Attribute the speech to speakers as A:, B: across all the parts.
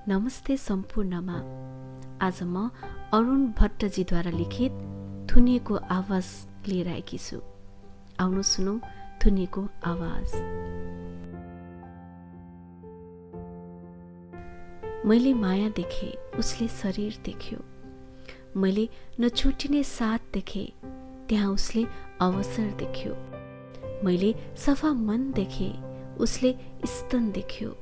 A: नमस्ते सम्पूर्णमा आज म अरुण भट्टजीद्वारा लिखित थुनिएको आवाज लिएर आएकी छु। आउनु सुनौ थुनिएको आवाज। मैले माया देखे, उसले शरीर देख्यो। मैले नछुटिने साथ देखे, त्यहाँ उसले अवसर देख्यो। मैले सफा मन देखे, उसले स्तन देख्यो।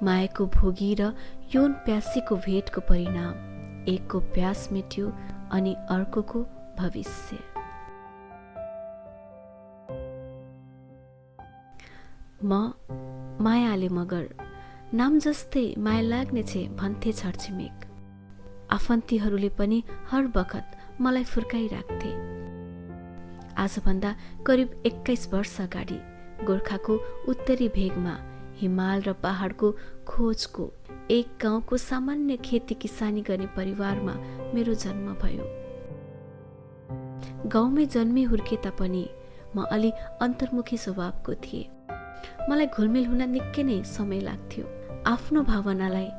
A: मायाको भोगी र यौन प्यासीको भेटको परिणाम, एकको प्यास मेट्यो अनि अर्कोको भविष्य। म मायाले मगर, नाम जस्तै माया लाग्ने छे भन्थे छरछिमेक। आफन्तीहरूले पनि हर बखत मलाई फुर्काइराख्थे। आजभन्दा करिब 21 वर्ष अगाडि गोर्खाको उत्तरी भेगमा हिमाल र पहाडको खोजको एक गाउँको सामान्य खेती किसानी गर्ने परिवारमा मेरो जन्म भयो। गाउँमै जन्मे हुर्के तापनि म अलि अन्तर्मुखी स्वभावको थिएँ। मलाई घुलमिल हुन निकै नै समय लाग्थ्यो। आफ्नो भावनालाई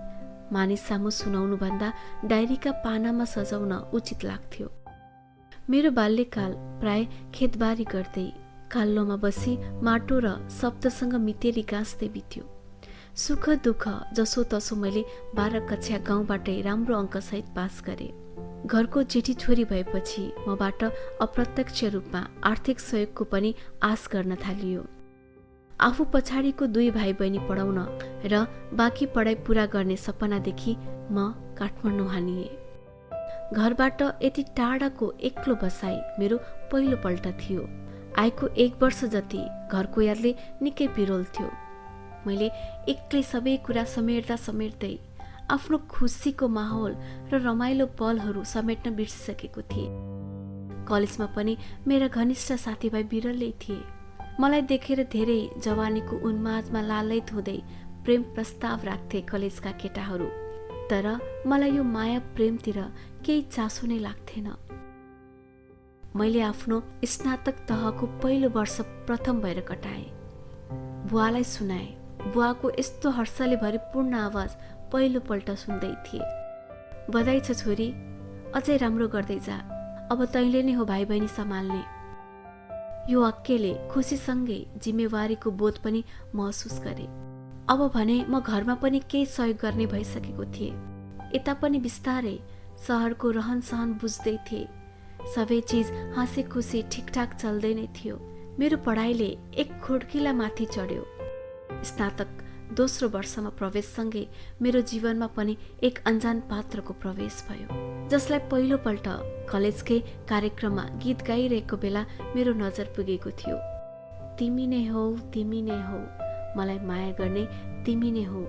A: मानिस सामु सुनाउनु भन्दा डायरीका पानामा सजाउन उचित लाग्थ्यो। मेरो बाल्यकाल प्राय खेतबारी गर्दै काल्लोमा बसी माटो र शब्दसँग मितेरी गाँस्दै बित्यो। सुख दुःख जसो तसो मैले 12 कक्षा गाउँबाटै राम्रो अङ्कसहित पास गरे। घरको जेठी छोरी भएपछि मबाट अप्रत्यक्ष रूपमा आर्थिक सहयोगको पनि आश गर्न थालियो। आफू पछाडिको 2 भाइ बहिनी पढाउन र बाँकी पढाइ पूरा गर्ने सपनादेखि म काठमाडौँ हानिए। घरबाट यति टाढाको एक्लो बसाई मेरो पहिलो पल्ट थियो। आएको 1 वर्ष जति घरको यादले निकै पिरोल्थ्यो। मैले एक्लै सबै कुरा समेट्दै आफ्नो खुसीको माहौल र रमाइलो पलहरू समेट्न बिर्सिसकेको थिएँ। कलेजमा पनि मेरा घनिष्ठ साथीभाइ बिरलै थिए। मलाई देखेर धेरै जवानीको उन्मादमा लालयित हुँदै प्रेम प्रस्ताव राख्थे कलेजका केटाहरू। तर मलाई यो माया प्रेमतिर केही चासो नै लाग्थेन। मैले आफ्नो स्नातक तहको पहिलो वर्ष प्रथम भएर कटाएँ। बुवालाई सुनाएँ। बुवाको यस्तो हर्षले भरिपूर्ण आवाज पहिलोपल्ट सुन्दै थिए। बधाई छ छोरी, अझै राम्रो गर्दै जा। अब तैँले नै हो भाइ बहिनी सम्हाल्ने। यो वाक्यले खुसीसँगै जिम्मेवारीको बोध पनि महसुस गरे। अब भने म घरमा पनि केही सहयोग गर्ने भइसकेको थिएँ। यता पनि बिस्तारै सहरको रहन सहन बुझ्दै थिएँ। सबै चिज हाँसी खुसी ठिकठाक चल्दै नै थियो। मेरो पढाइले एक खुड्किला माथि चढ्यो। स्नातक दोस्रो वर्षमा प्रवेशसँगै मेरो जीवनमा पनि एक अनजान पात्रको प्रवेश भयो, जसलाई पहिलोपल्ट कलेजकै कार्यक्रममा गीत गाइरहेको बेला मेरो नजर पुगेको थियो। तिमी नै हौ, तिमी नै हौ, मलाई माया गर्ने तिमी नै हौ।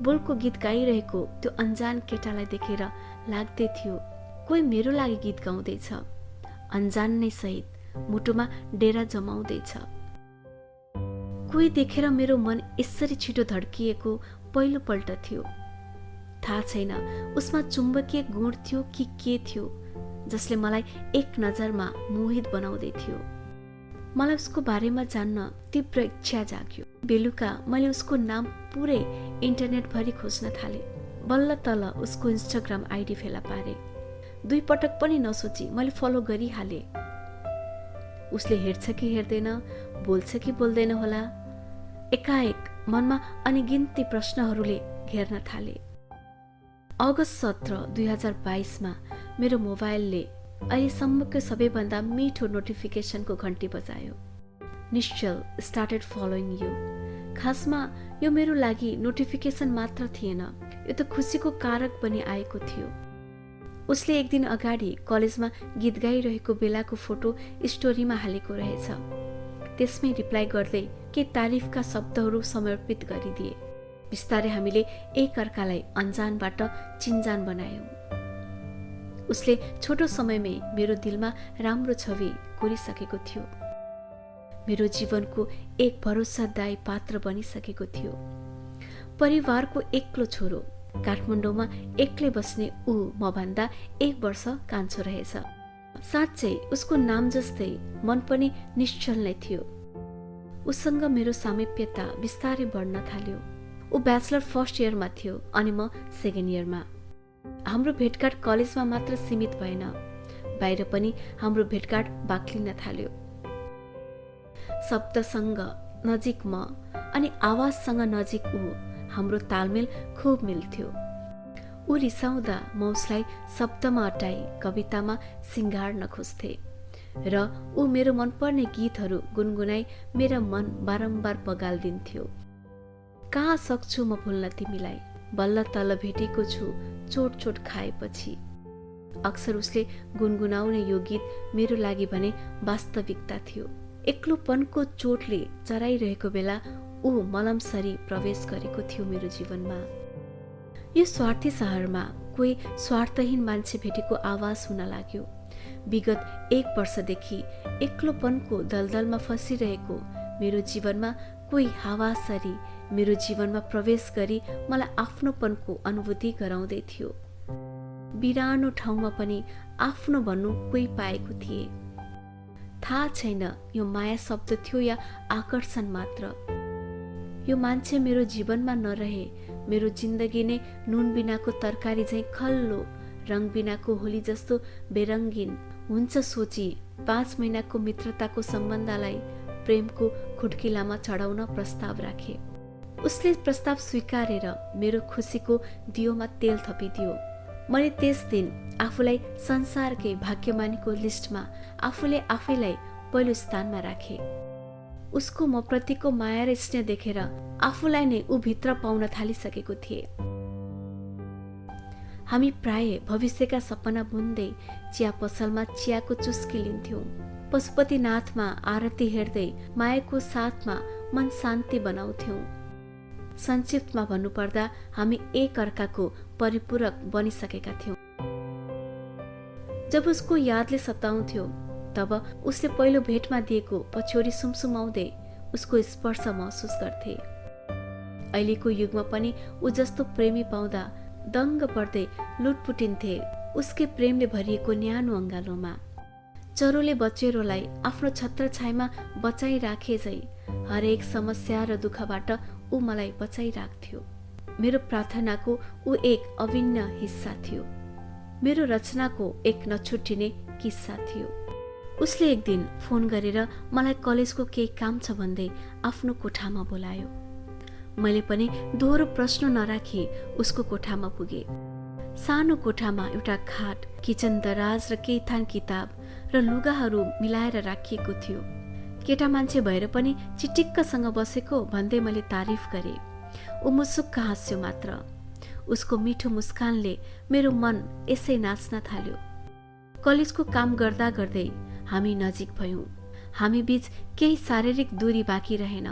A: बोलको गीत गाइरहेको त्यो अनजान केटालाई देखेर लाग्दै थियो कोही मेरो लागि गीत गाउँदैछ। अनजान नै सहित मुटुमा डेरा जमाउँदैछ। कोही देखेर मेरो मन यसरी छिटो धड्किएको पहिलो पल्ट थियो। थाहा छैन उसमा चुम्बकीय गुण थियो कि के थियो, जसले मलाई एक नजरमा मोहित बनाउँदै थियो। मलाई उसको बारेमा जान्न तीव्र इच्छा जाग्यो। बेलुका मैले उसको नाम पुरै इन्टरनेटभरि खोज्न थालेँ। बल्ल तल उसको इन्स्टाग्राम आइडी फेला पारे। 2 पटक पनि नसोची मैले फलो गरिहालेँ। उसले हेर्छ कि हेर्दैन, बोल्छ कि बोल्दैन होला। एकाएक मनमा अनगिन्ती प्रश्नहरूले घेर्न थाले। अगस्त 17, 2022 मेरो मोबाइलले अहिलेसम्मको सबैभन्दा मिठो नोटिफिकेसनको घन्टी बजायो। निश्चल स्टार्टेड फलोइङ यु। खासमा यो मेरो लागि नोटिफिकेसन मात्र थिएन, यो त खुसीको कारक पनि आएको थियो। उसले एक दिन अगाडि कलेजमा गीत गाइरहेको बेलाको फोटो स्टोरीमा हालेको रहेछ। त्यसमै रिप्लाई गर्दै के तारिफका शब्दहरू समर्पित गरिदिए। बिस्तारै हामीले एक अर्कालाई अनजानबाट चिन्जान बनायौँ। उसले छोटो समयमै मेरो दिलमा राम्रो छवि कोरिसकेको थियो। मेरो जीवनको एक भरोसादायी पात्र बनिसकेको थियो। परिवारको एक्लो छोरो, काठमाडौँमा एक्लै बस्ने ऊ मभन्दा 1 वर्ष कान्छो रहेछ। साँच्चै उसको नाम जस्तै मन पनि निश्चल नै थियो। उसँग मेरो सामिप्यता बिस्तारै बढ्न थाल्यो। ऊ ब्याचलर फर्स्ट इयरमा थियो अनि म सेकेन्ड इयरमा। हाम्रो भेटघाट कलेजमा मात्र सीमित भएन, बाहिर पनि हाम्रो भेटघाट बाक्लिन थाल्यो। शब्दसँग नजिक म अनि आवाजसँग नजिक ऊ, हाम्रो तालमेल खुब मिल्थ्यो। ऊ रिसाउँदा म उसलाई शब्दमा अटाई कवितामा सिँगार्न खोज्थे र ऊ मेरो मनपर्ने गीतहरू गुनगुनाई मेरा मन बारम्बार पगाल्दिन्थ्यो। कहाँ सक्छु म भुल्न तिमीलाई, बल्ल तल भेटेको छु चोट चोट खाएपछि। अक्सर उसले गुनगुनाउने यो गीत मेरो लागि भने वास्तविकता थियो। एक्लोपनको चोटले चराइरहेको बेला ऊ मलमसरी प्रवेश गरेको थियो मेरो जीवनमा। यो स्वार्थी शहरमा कोही स्वार्थहीन मान्छे भेटेको आवाज हुन लाग्यो। विगत 1 वर्षदेखि एक्लोपनको दलदलमा फसिरहेको मेरो जीवनमा कोही हावासरी मेरो जीवनमा प्रवेश गरी मलाई आफ्नोपनको अनुभूति गराउँदै थियो। बिरानो ठाउँमा पनि आफ्नो भन्नु कोही पाएको थिए। थाहा छैन यो माया शब्द थियो या आकर्षण मात्र। यो मान्छे मेरो जीवनमा नरहे मेरो जिन्दगी नै नुन बिनाको तरकारी झैँ खल्लो, रङ बिनाको होली जस्तो बेरङ्गिन हुन्छ सोची 5 महिनाको मित्रताको सम्बन्धलाई प्रेमको खुड्किलामा चढाउन प्रस्ताव राखे। उसले प्रस्ताव स्वीकारेर मेरो खुसीको दियोमा तेल थपिदियो। मैले त्यस दिन आफूलाई संसारकै भाग्यमानीको लिस्टमा आफूले आफैलाई पहिलो स्थानमा राखे। उसको म प्रतिको माया र स्नेह देखेर आफूलाई नै ऊ भित्र पाउन थालिसकेको थिए। हामी प्राय भविष्यका सपना बुन्दै चिया पसलमा चियाको चुस्की लिन्थ्यौं। पशुपतिनाथमा आरती हेर्दै मायाको साथमा मन शान्ति बनाउँथ्यौं। संक्षिप्तमा भन्नुपर्दा हामी एक अर्काको परिपूरक बनिसकेका थियौं। जब उसको यादले सताउँथ्यो तब उसले पहिलो भेटमा दिएको पछ्यौरी सुमसुमाउँदै उसको स्पर्श महसुस गर्थे। अहिलेको युगमा पनि ऊ जस्तो प्रेमी पाउँदा दङ्ग पर्दै लुटपुटिन्थे उसकै प्रेमले भरिएको न्यानो अङ्गालोमा। चरोले बचेरोलाई आफ्नो छत्रछायामा बचाइराखे झै हरेक समस्या र दुःखबाट ऊ मलाई बचाइराख्थ्यो। मेरो प्रार्थनाको ऊ एक अभिन्न हिस्सा थियो। मेरो रचनाको एक नछुट्टिने किस्सा थियो। उसले एक दिन फोन गरेर मलाई कलेजको केही काम छ भन्दै आफ्नो कोठामा बोलायो। मैले पनि दोहोरो प्रश्न नराखी उसको कोठामा पुगे। सानो कोठामा एउटा खाट, किचन दराज र केही थान किताब र लुगाहरू मिलाएर राखिएको थियो। केटा मान्छे भएर पनि चिटिक्कसँग बसेको भन्दै मैले तारिफ गरे। ऊ मुसुक्क हाँस्यो मात्र। उसको मिठो मुस्कानले मेरो मन यसै नाच्न थाल्यो। कलेजको काम गर्दा गर्दै हामी नजिक भयौं। हामी बीच केही शारीरिक दूरी बाँकी रहेन।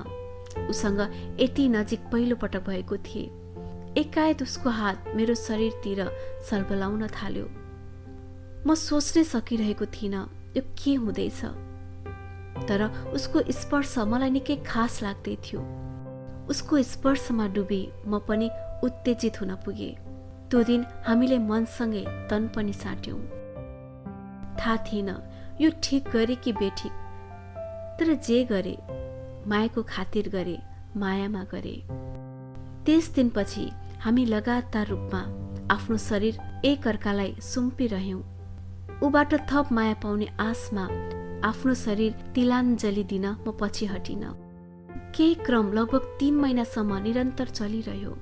A: उसँग यति नजिक पहिलो पटक भएको थिए। एकाएक उसको हात मेरो शरीरतिर सलबलाउन थाल्यो। म सोच्नै सकिरहेको थिइनँ यो के हुँदैछ, तर उसको स्पर्श मलाई निकै खास लाग्दै थियो। उसको स्पर्शमा डुबी म पनि उत्तेजित हुन पुगे। त्यो दिन हामीले मनसँगै तन पनि साट्यौं। थाहा थिएन यो ठिक गरे कि बेठिक, तर जे गरे मायाको खातिर गरे, मायामा गरे। त्यस दिनपछि हामी लगातार रूपमा आफ्नो शरीर एक अर्कालाई सुम्पिरह्यौं। ऊबाट थप माया पाउने आशमा आफ्नो शरीर तिलाञ्जली दिन म पछि हटिन। केही क्रम लगभग 3 महिनासम्म निरन्तर चलिरह्यो।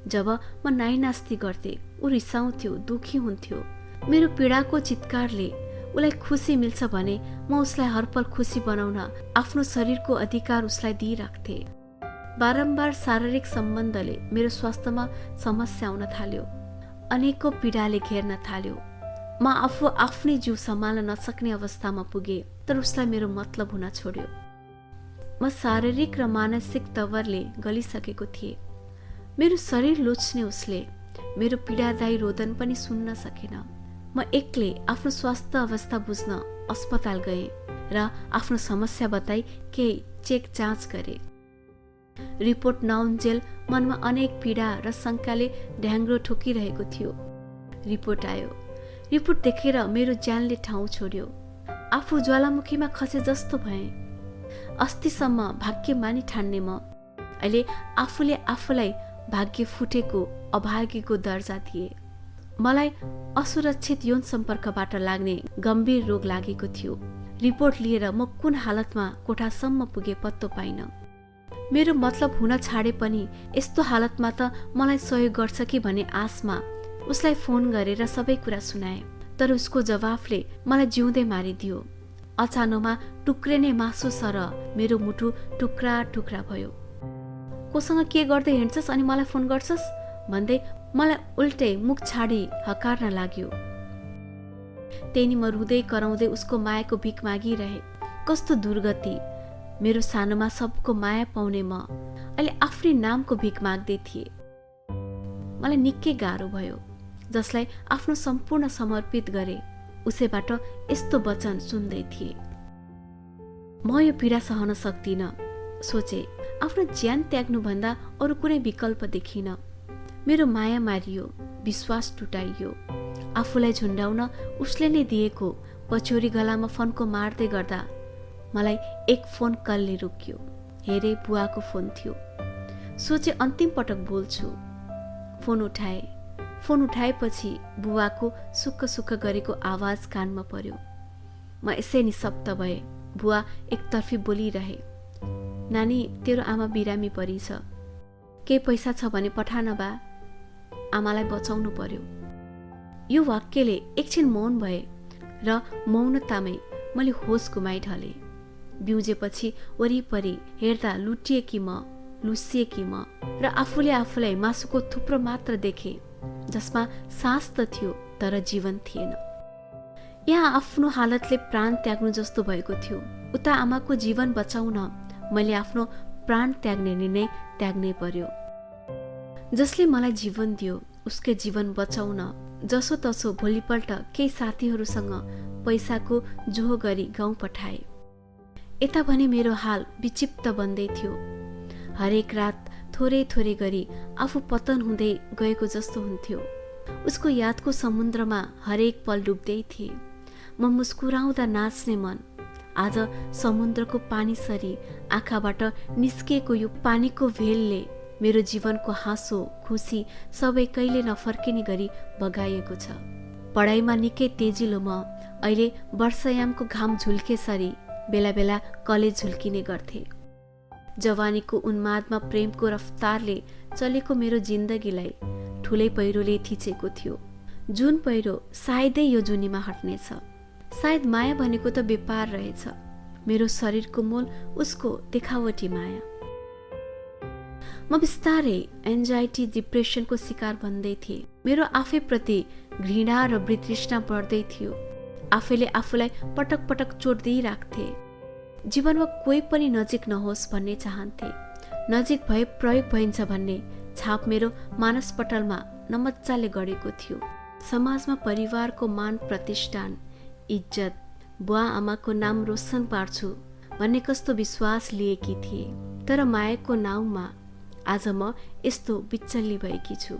A: जब म नाइनास्ती गर्थे ऊ रिसाउँथ्यो, दुखी हुन्थ्यो। मेरो पीडाको चित्कारले उसलाई खुसी मिल्छ भने म उसलाई हरपल खुसी बनाउन आफ्नो शरीरको अधिकार उसलाई दिइराख्थे। बारम्बार शारीरिक सम्बन्धले मेरो स्वास्थ्यमा समस्या आउन थाल्यो। अनेकौं पीडाले घेर्न थाल्यो। म आफू आफ्नै जीव सम्हाल्न नसक्ने अवस्थामा पुगे, तर उसलाई मेरो मतलब हुन छोड्यो। म शारीरिक र मानसिक तवरले गलिसकेको थिएँ। मेरो शरीर लुच्ने उसले मेरो पीडादायी रोदन पनि सुन्न सकेन। म एक्लै आफ्नो स्वास्थ्य अवस्था बुझ्न अस्पताल गए र आफ्नो समस्या बताई केही चेक जाँच गरे। रिपोर्ट नआउन्जेल मनमा अनेक पीडा र शङ्काले ढ्याङ्ग्रो ठोकिरहेको थियो। रिपोर्ट आयो। रिपोर्ट देखेर मेरो ज्यानले ठाउँ छोड्यो। आफू ज्वालामुखीमा खसे जस्तो भए। अस्तिसम्म भाग्यमानी ठान्ने म अहिले आफूले आफूलाई भाग्य फुटेको अभागीको दर्जा दिए। मलाई असुरक्षित यौन सम्पर्कबाट लाग्ने गम्भीर रोग लागेको थियो। रिपोर्ट लिएर म कुन हालतमा कोठासम्म पुगे पत्तो पाइन। मेरो मतलब हुन छाडे पनि यस्तो हालतमा त मलाई सहयोग गर्छ कि भन्ने आशमा उसलाई फोन गरेर सबै कुरा सुनाए, तर उसको जवाफले मलाई जिउँदै मारिदियो। अचानोमा टुक्रिने मासु सर मेरो मुटु टुक्रा टुक्रा भयो। कोसँग के गर्दै हिँड्छस् अनि मलाई फोन गर्छस् भन्दै मलाई उल्टै मुख छाडी हकार्न लाग्यो। त्यही म रुँदै कराउँदै उसको मायाको भिख मागिरहे। कस्तो दुर्गति! मेरो सानोमा सबको माया पाउने म अहिले आफ्नै नामको भिख माग्दै थिएँ। मलाई निकै गाह्रो भयो। जसलाई आफ्नो सम्पूर्ण समर्पित गरे उसैबाट यस्तो वचन सुन्दै थिए। म यो पीडा सहन सक्दिन सोचे। आफ्नो ज्यान त्याग्नुभन्दा अरू कुनै विकल्प देखिन। मेरो माया मारियो, विश्वास टुटाइयो। आफूलाई झुन्डाउन उसले नै दिएको पछ्यौरी गलामा फन्को मार्दै गर्दा मलाई एक फोन कलले रोक्यो। हेरे बुवाको फोन थियो। सोचे अन्तिम पटक बोल्छु। फोन उठाए। फोन उठाएपछि बुवाको सुक्क सुक्क गरेको आवाज कानमा पर्यो। म यसै निशब्द भए। बुवा एकतर्फी बोलिरहे। नानी, तेरो आमा बिरामी परी छ। केही पैसा छ भने पठान बा, आमालाई बचाउनु पर्यो। यो वाक्यले एकछिन मौन भए र मौनतामै मैले होस गुमाइढले। बिउजेपछि वरिपरि हेर्दा लुटिएकी म, लुसिएकी म र आफूले आफूलाई मासुको थुप्रो मात्र देखे, जसमा सास त थियो तर जीवन थिएन। यहाँ आफ्नो हालतले प्राण त्याग्नु जस्तो भएको थियो। उता आमाको जीवन बचाउन मैले आफ्नो प्राण त्याग्ने निर्णय त्याग्नै पर्यो। जसले मलाई जीवन दियो उसकै जीवन बचाउन जसो तसो भोलिपल्ट केही साथीहरूसँग पैसाको जोह गरी गाउँ पठाए। यता भने मेरो हाल विक्षिप्त बन्दै थियो। हरेक रात थोरै थोरै गरी आफू पतन हुँदै गएको जस्तो हुन्थ्यो। उसको यादको समुद्रमा हरेक पल डुब्दै थिए। म मुस्कुराउँदा नाच्ने मन आज समुद्रको पानी सरी आँखाबाट निस्किएको यो पानीको भेलले मेरो जीवनको हाँसो खुसी सबै कहिले नफर्किने गरी बगाइएको छ। पढाइमा निकै तेजिलो म अहिले वर्षायामको घाम झुल्केसरी बेला बेला कलेज झुल्किने गर्थे। जवानीको उन्मादमा प्रेमको रफ्तारले चलेको मेरो जिन्दगीलाई ठुलै पहिरोले थिचेको थियो। जुन पहिरो सायदै यो जुनीमा हट्नेछ। सायद माया भनेको त व्यापार रहेछ। मेरो शरीरको मोल उसको देखावटी माया। म बिस्तारै एन्जाइटी डिप्रेसनको शिकार बन्दै थिएँ। मेरो आफैप्रति घृणा र वितृष्णा बढ्दै थियो। आफैले आफूलाई पटक पटक चोट दिइराख्थे। जीवनमा कोही पनि नजिक नहोस् भन्ने चाहन्थे। नजिक भए प्रयोग भइन्छ भन्ने छाप मेरो मानसपटलमा नमज्जाले गढेको थियो। समाजमा परिवारको मान प्रतिष्ठान, इज्जत, बुवा आमाको नाम रोशन पार्छु भन्ने कस्तो विश्वास लिएकी थिए। तर मायाको नाउँमा आज म यस्तो बिचल्ली भएकी छु।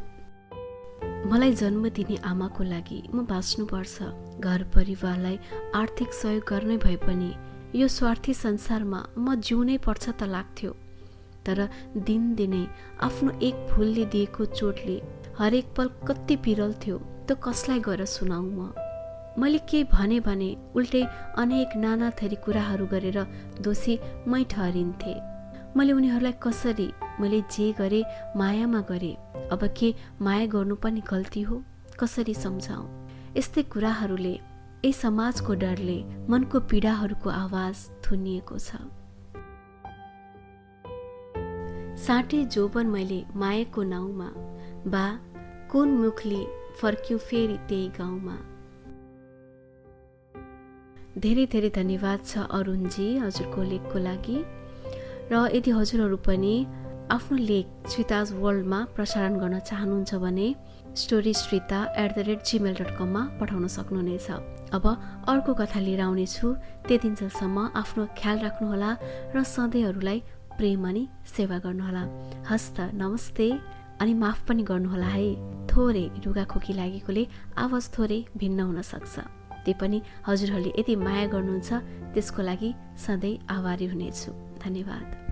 A: मलाई जन्म दिने आमाको लागि म बाँच्नुपर्छ। घर परिवारलाई आर्थिक सहयोग गर्नै भए पनि यो स्वार्थी संसारमा म जिउनै पर्छ त लाग्थ्यो। तर दिनदिनै आफ्नो एक भुलले दिएको चोटले हरेक पल कति पिरल्थ्यो त कसलाई गएर सुनाऊ म। मैले के भने उल्टै अनेक नाना थरी कुराहरू गरेर दोषी मै ठहरिन्थे। मैले उनीहरूलाई कसरी, मैले जे गरे मायामा गरे, अब के माया गर्नु पनि गल्ती हो, कसरी सम्झाऊ। यस्तै कुराहरूले यही समाजको डरले मनको पीडाहरूको आवाज थुनिएको छ। साटे जोबन मैले मायाको नाउँमा, बा कुन मुखले फर्क्यौ फेरि त्यही गाउँमा। धेरै धेरै धन्यवाद छ अरुणजी हजुरको लेखको लागि। र यदि हजुरहरू पनि आफ्नो लेख श्रीताज वर्ल्डमा प्रसारण गर्न चाहनुहुन्छ भने storysrita@gmail.com मा पठाउन सक्नुहुनेछ। अब अर्को कथा लिएर आउनेछु। त्यतिन्जेलसम्म आफ्नो ख्याल राख्नुहोला र सधैँहरूलाई प्रेम अनि सेवा गर्नुहोला। हस्त नमस्ते अनि माफ पनि गर्नुहोला है। थोरै रुगाखोकी लागेकोले आवाज थोरै भिन्न हुन सक्छ। त्यही पनि हजुरहरूले यदि माया गर्नुहुन्छ त्यसको लागि सधैँ आभारी हुनेछु। धन्यवाद।